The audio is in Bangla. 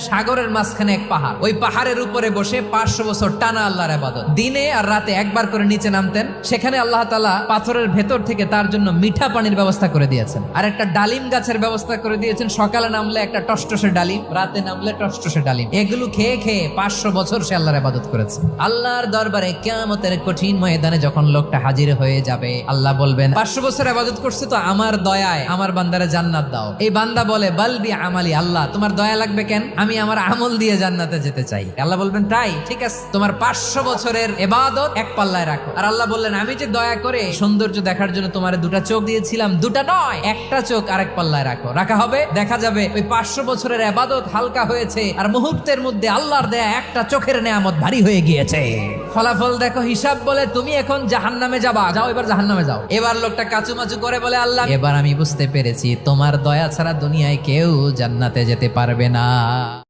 সাগরের মাঝখানে এক পাহাড়, ওই পাহাড়ের উপরে বসে 500 বছর টানা আল্লাহর ইবাদত। দিনে আর রাতে একবার করে নিচে নামতেন। সেখানে আল্লাহ তাআলা পাথরের ভেতর থেকে তার জন্য মিঠা পানির ব্যবস্থা করে দিয়েছেন, আর একটা ডালিম গাছের ব্যবস্থা করে দিয়েছেন। সকালে নামলে একটা টসটসে ডালিম, রাতে নামলে টসটসে ডালিম। এগুলো খেয়ে খেয়ে 500 বছর সে আল্লাহর ইবাদত করেছে। আল্লাহর দরবারে কিয়ামতের কঠিন ময়দানে যখন লোকটা হাজির হয়ে যাবে, আল্লাহ বলবেন 500 বছর ইবাদত করছে তো আমার দয়ায় আমার বান্দারে জান্নাত দাও। এই বান্দা বলে বালবি আমালি, আল্লাহ তোমার দয়া লাগবে কেন? আমি আমার আমল দিয়ে জান্নাতে যেতে চাই। আল্লাহ বলবেন তাই, ঠিক আছে, তোমার 500 বছরের ইবাদত এক পাল্লায় রাখো। আর আল্লাহ বললেন আমি যে দয়া করে সৌন্দর্য দেখার জন্য তোমার দুটা চোখ দিয়েছিলাম, দুটা নয় একটা চোখ আরেক পাল্লায় রাখো। রাখা হবে, দেখা যাবে ওই 500 বছরের ইবাদত হালকা হয়েছে, আর মুহূর্তের মধ্যে আল্লাহর দেয়া একটা চোখের নেয়ামত ভারী হয়ে গিয়েছে। ফলাফল দেখো, হিসাব বলে তুমি এখন জাহান্নামে যাবা, যাও এবার জাহান্নামে যাও। এবার লোকটা কাচুমাচু করে বলে আল্লাহ এবার আমি বুঝতে পেরেছি তোমার দয়া ছাড়া দুনিয়ায় কেউ জান্নাতে যেতে পারবে না।